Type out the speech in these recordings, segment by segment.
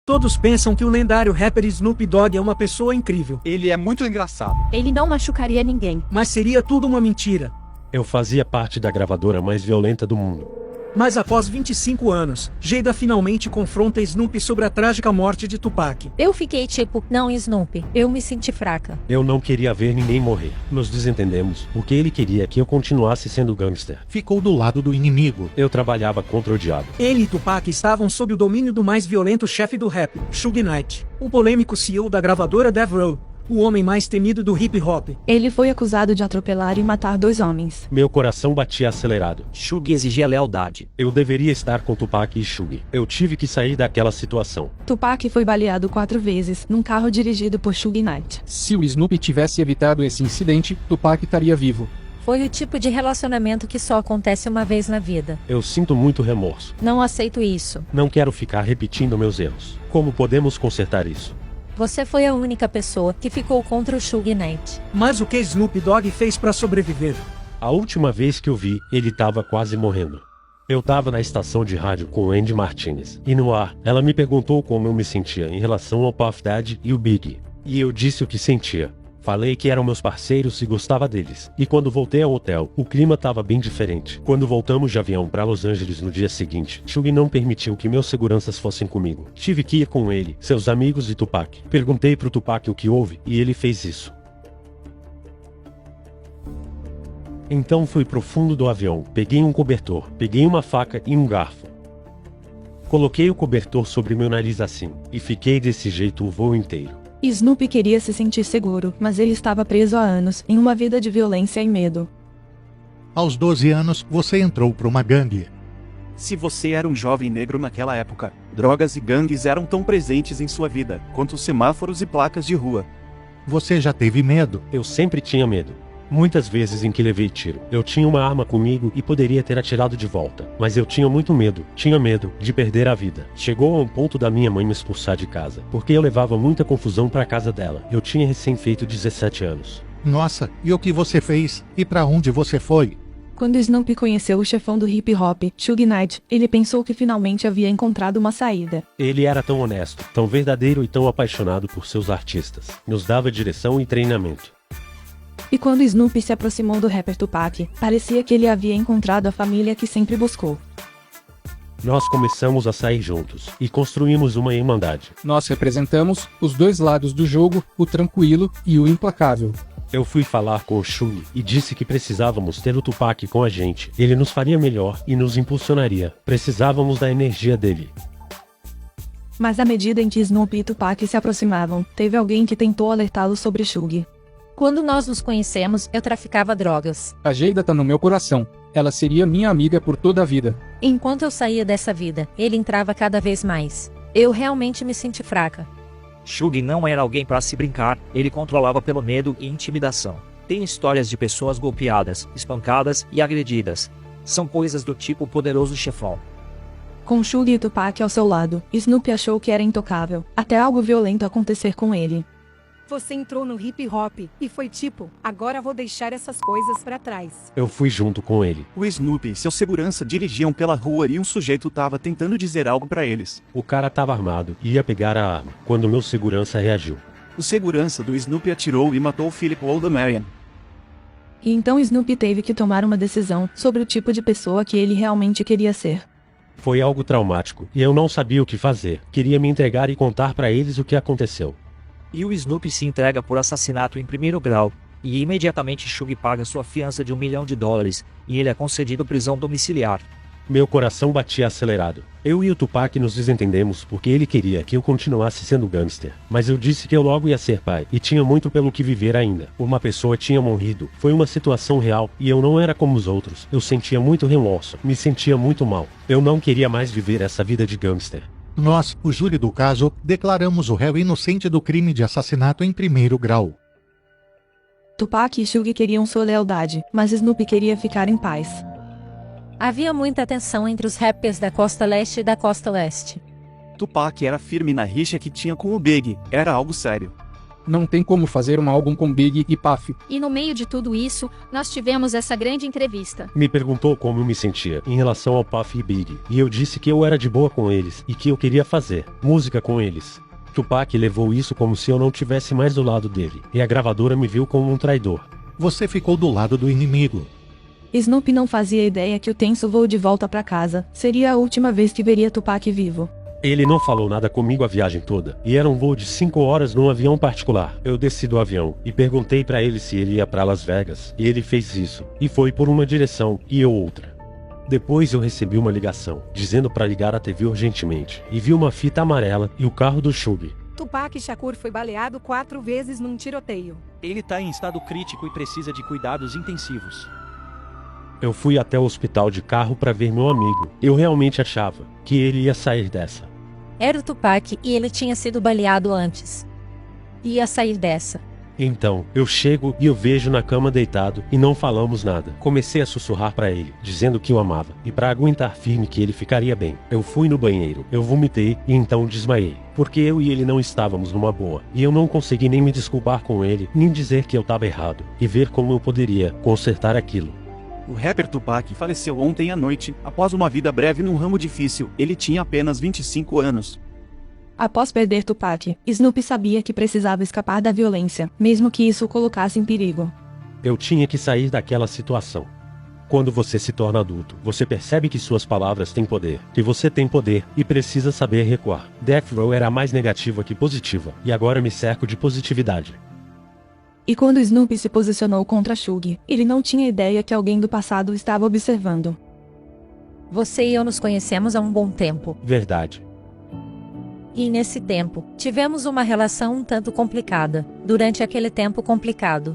Todos pensam que o lendário rapper Snoop Dogg é uma pessoa incrível. Ele é muito engraçado. Ele não machucaria ninguém. Mas seria tudo uma mentira. Eu fazia parte da gravadora mais violenta do mundo. Mas após 25 anos, Jada finalmente confronta Snoop sobre a trágica morte de Tupac. Eu fiquei tipo, não Snoop, eu me senti fraca. Eu não queria ver ninguém morrer. Nos desentendemos, porque ele queria que eu continuasse sendo gangster. Ficou do lado do inimigo. Eu trabalhava contra o diabo. Ele e Tupac estavam sob o domínio do mais violento chefe do rap, Suge Knight, o polêmico CEO da gravadora Death Row, o homem mais temido do hip hop. Ele foi acusado de atropelar e matar 2 homens. Meu coração batia acelerado. Suge exigia lealdade. Eu deveria estar com Tupac e Suge. Eu tive que sair daquela situação. Tupac foi baleado 4 vezes, num carro dirigido por Suge Knight. Se o Snoop tivesse evitado esse incidente, Tupac estaria vivo. Foi o tipo de relacionamento que só acontece uma vez na vida. Eu sinto muito remorso. Não aceito isso. Não quero ficar repetindo meus erros. Como podemos consertar isso? Você foi a única pessoa que ficou contra o Suge Knight. Mas o que Snoop Dogg fez para sobreviver? A última vez que o vi, ele estava quase morrendo. Eu estava na estação de rádio com Andy Martinez, e no ar, ela me perguntou como eu me sentia em relação ao Puff Daddy e o Biggie. E eu disse o que sentia. Falei que eram meus parceiros e gostava deles. E quando voltei ao hotel, o clima estava bem diferente. Quando voltamos de avião para Los Angeles no dia seguinte, Suge não permitiu que meus seguranças fossem comigo. Tive que ir com ele, seus amigos e Tupac. Perguntei pro Tupac o que houve, e ele fez isso. Então fui pro fundo do avião, peguei um cobertor, peguei uma faca e um garfo. Coloquei o cobertor sobre meu nariz assim, e fiquei desse jeito o voo inteiro. Snoop queria se sentir seguro, mas ele estava preso há anos, em uma vida de violência e medo. Aos 12 anos, você entrou para uma gangue. Se você era um jovem negro naquela época, drogas e gangues eram tão presentes em sua vida quanto semáforos e placas de rua. Você já teve medo. Eu sempre tinha medo. Muitas vezes em que levei tiro, eu tinha uma arma comigo e poderia ter atirado de volta. Mas eu tinha muito medo. Tinha medo de perder a vida. Chegou a um ponto da minha mãe me expulsar de casa, porque eu levava muita confusão para casa dela. Eu tinha recém feito 17 anos. Nossa, e o que você fez? E para onde você foi? Quando Snoop conheceu o chefão do hip hop, Suge Knight, ele pensou que finalmente havia encontrado uma saída. Ele era tão honesto, tão verdadeiro e tão apaixonado por seus artistas. Nos dava direção e treinamento. E quando Snoop se aproximou do rapper Tupac, parecia que ele havia encontrado a família que sempre buscou. Nós começamos a sair juntos, e construímos uma irmandade. Nós representamos os dois lados do jogo, o tranquilo e o implacável. Eu fui falar com o Suge e disse que precisávamos ter o Tupac com a gente. Ele nos faria melhor e nos impulsionaria. Precisávamos da energia dele. Mas à medida em que Snoop e Tupac se aproximavam, teve alguém que tentou alertá-lo sobre Suge. Quando nós nos conhecemos, eu traficava drogas. A Jada tá no meu coração. Ela seria minha amiga por toda a vida. Enquanto eu saía dessa vida, ele entrava cada vez mais. Eu realmente me senti fraca. Suge não era alguém para se brincar, ele controlava pelo medo e intimidação. Tem histórias de pessoas golpeadas, espancadas e agredidas. São coisas do tipo poderoso chefão. Com Suge e Tupac ao seu lado, Snoop achou que era intocável, até algo violento acontecer com ele. Você entrou no hip hop e foi tipo, agora vou deixar essas coisas pra trás. Eu fui junto com ele. O Snoop e seu segurança dirigiam pela rua e um sujeito tava tentando dizer algo pra eles. O cara tava armado e ia pegar a arma, quando meu segurança reagiu. O segurança do Snoop atirou e matou Philip Oldemarion. E então Snoop teve que tomar uma decisão sobre o tipo de pessoa que ele realmente queria ser. Foi algo traumático, e eu não sabia o que fazer. Queria me entregar e contar pra eles o que aconteceu. E o Snoop se entrega por assassinato em primeiro grau, e imediatamente Suge paga sua fiança de $1 milhão, e ele é concedido prisão domiciliar. Meu coração batia acelerado. Eu e o Tupac nos desentendemos porque ele queria que eu continuasse sendo gangster. Mas eu disse que eu logo ia ser pai, e tinha muito pelo que viver ainda. Uma pessoa tinha morrido, foi uma situação real, e eu não era como os outros. Eu sentia muito remorso, me sentia muito mal. Eu não queria mais viver essa vida de gangster. Nós, o júri do caso, declaramos o réu inocente do crime de assassinato em primeiro grau. Tupac e Suge queriam sua lealdade, mas Snoop queria ficar em paz. Havia muita tensão entre os rappers da costa leste e da costa leste. Tupac era firme na rixa que tinha com o Big, era algo sério. Não tem como fazer um álbum com Big e Puff. E no meio de tudo isso, nós tivemos essa grande entrevista. Me perguntou como eu me sentia em relação ao Puff e Big, e eu disse que eu era de boa com eles e que eu queria fazer música com eles. Tupac levou isso como se eu não tivesse mais do lado dele, e a gravadora me viu como um traidor. Você ficou do lado do inimigo. Snoopy não fazia ideia que o tenso voo de volta para casa seria a última vez que veria Tupac vivo. Ele não falou nada comigo a viagem toda, e era um voo de 5 horas num avião particular. Eu desci do avião e perguntei pra ele se ele ia pra Las Vegas, e ele fez isso, e foi por uma direção e eu outra. Depois eu recebi uma ligação, dizendo pra ligar a TV urgentemente, e vi uma fita amarela e o carro do Shug. Tupac Shakur foi baleado 4 vezes num tiroteio. Ele tá em estado crítico e precisa de cuidados intensivos. Eu fui até o hospital de carro pra ver meu amigo. Eu realmente achava que ele ia sair dessa. Era o Tupac e ele tinha sido baleado antes. Ia sair dessa. Então, eu chego e eu vejo na cama deitado e não falamos nada. Comecei a sussurrar pra ele, dizendo que o amava, e pra aguentar firme que ele ficaria bem. Eu fui no banheiro, eu vomitei e então desmaiei. Porque eu e ele não estávamos numa boa, e eu não consegui nem me desculpar com ele, nem dizer que eu tava errado, e ver como eu poderia consertar aquilo. O rapper Tupac faleceu ontem à noite, após uma vida breve num ramo difícil. Ele tinha apenas 25 anos. Após perder Tupac, Snoopy sabia que precisava escapar da violência, mesmo que isso o colocasse em perigo. Eu tinha que sair daquela situação. Quando você se torna adulto, você percebe que suas palavras têm poder, que você tem poder e precisa saber recuar. Death Row era mais negativa que positiva, e agora me cerco de positividade. E quando Snoopy se posicionou contra Shug, ele não tinha ideia que alguém do passado estava observando. Você e eu nos conhecemos há um bom tempo. Verdade. E nesse tempo, tivemos uma relação um tanto complicada. Durante aquele tempo complicado.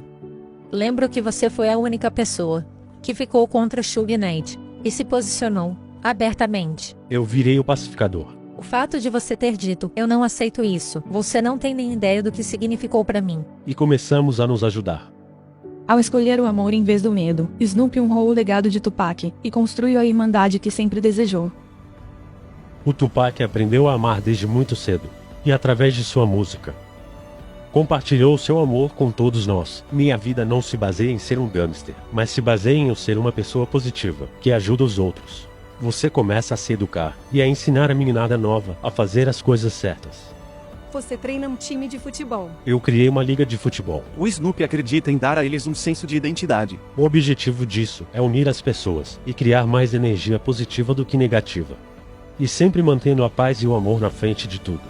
Lembro que você foi a única pessoa que ficou contra Suge Knight e se posicionou abertamente. Eu virei o pacificador. O fato de você ter dito, eu não aceito isso, você não tem nem ideia do que significou pra mim. E começamos a nos ajudar. Ao escolher o amor em vez do medo, Snoopy honrou o legado de Tupac e construiu a irmandade que sempre desejou. O Tupac aprendeu a amar desde muito cedo, e através de sua música, compartilhou seu amor com todos nós. Minha vida não se baseia em ser um gangster, mas se baseia em eu ser uma pessoa positiva, que ajuda os outros. Você começa a se educar e a ensinar a meninada nova a fazer as coisas certas. Você treina um time de futebol. Eu criei uma liga de futebol. O Snoopy acredita em dar a eles um senso de identidade. O objetivo disso é unir as pessoas e criar mais energia positiva do que negativa. E sempre mantendo a paz e o amor na frente de tudo.